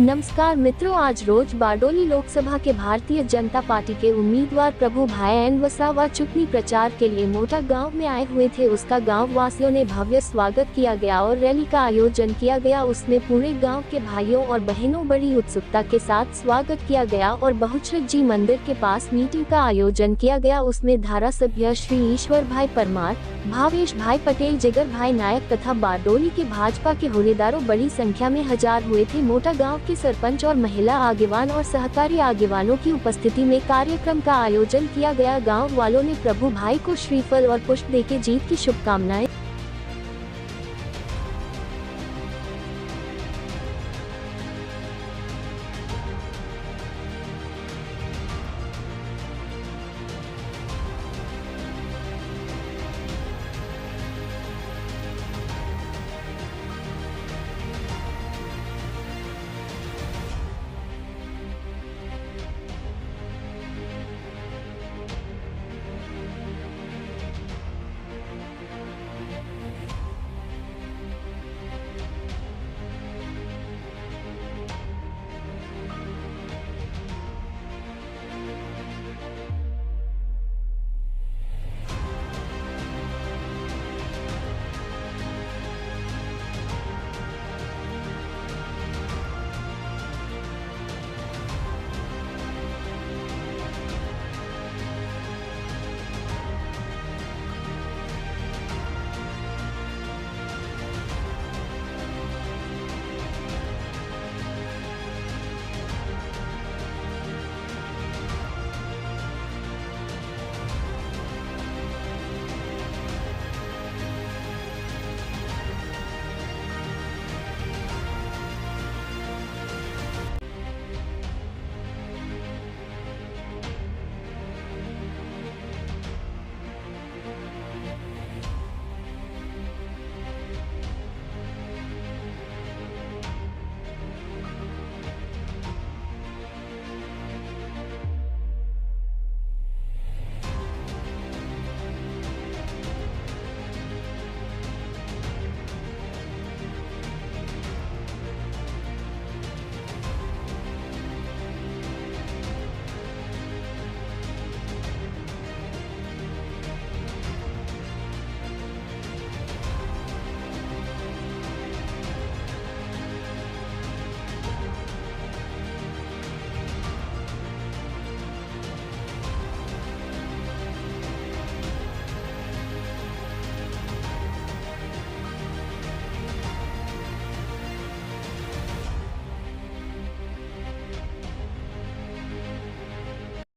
नमस्कार मित्रों, आज रोज बारडोली लोकसभा के भारतीय जनता पार्टी के उम्मीदवार प्रभु भाई एन वसावा चुनावी प्रचार के लिए मोटा गांव में आए हुए थे। उसका गांव वासियों ने भव्य स्वागत किया गया और रैली का आयोजन किया गया। उसमें पूरे गांव के भाइयों और बहनों बड़ी उत्सुकता के साथ स्वागत किया गया और बहुचरित जी मंदिर के पास मीटिंग का आयोजन किया गया। उसमें धारासभ्य श्री ईश्वर भाई परमार, भावेश भाई पटेल, जिगर भाई नायक तथा बारडोली के भाजपा के होद्देदारों बड़ी संख्या में हाजिर हुए थे। मोटा गांव के सरपंच और महिला आगेवान और सहकारी आगेवानों की उपस्थिति में कार्यक्रम का आयोजन किया गया। गांव वालों ने प्रभु भाई को श्रीफल और पुष्प देके जीत की शुभकामनाएं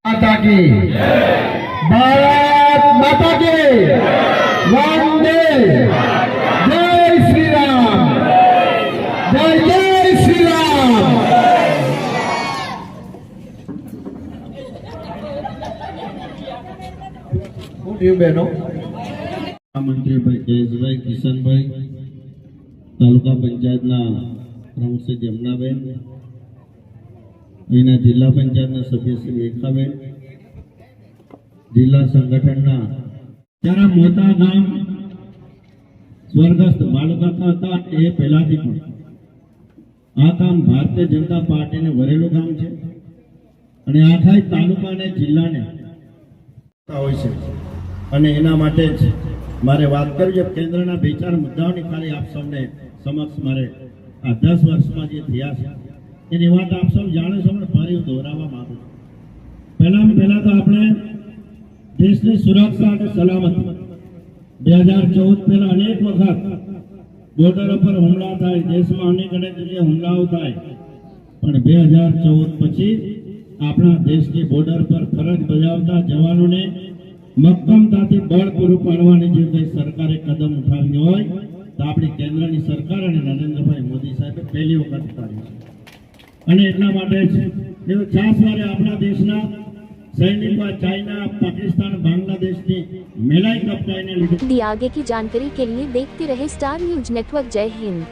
माता की भारत माता की वंदे जय श्री राम, जय जय श्री राम। बहनों, मंत्री भाई जयेशभाई, किशनभाई, तालुका पंचायतना प्रमुख श्री जमुनाबेन, અહીંના જિલ્લા પંચાયતના સભ્ય શ્રી રેખાબેન, જિલ્લા સંગઠનના ત્યારે મોટા ગામ સ્વર્ગસ્થ બાળકાકા હતા એ પહેલાથી પણ આ કામ ભારતીય જનતા પાર્ટીને વરેલું કામ છે અને આખા તાલુકાને જિલ્લાને હોય છે અને એના માટે જ મારે વાત કરવી છે। કેન્દ્રના બે ચાર મુદ્દાઓની ખાલી આપ સૌને સમક્ષ મારે આ 10 વર્ષમાં જે થયા છે એની વાત આપ સૌ જાણો છો, પણ ફરી દોહરાવવા માંગુ છું। પહેલા તો આપણે દેશની સુરક્ષા અને સલામતી 2014 પહેલા અનેક વખત બોર્ડરો પર હુમલા થાય, દેશમાં અનેક જગ્યાએ હુમલાઓ થાય, પણ 2014 પછી આપણા દેશની બોર્ડર પર ફરજ બજાવતા જવાનોને મક્કમતાથી બળ પૂરું પાડવાની જે કઈ સરકારે કદમ ઉઠાવ્યું હોય તો આપણી કેન્દ્રની સરકાર અને નરેન્દ્રભાઈ મોદી સાહેબે પહેલી વખત ઉઠાવ્યું છે અને એટલા માટે જ ખાસ વારે આપણા દેશના सैनिकों चाइना, पाकिस्तान, बांग्लादेश की मेलाई कपटाई ने ली। आगे की जानकारी के लिए देखते रहे स्टार न्यूज नेटवर्क। जय हिंद।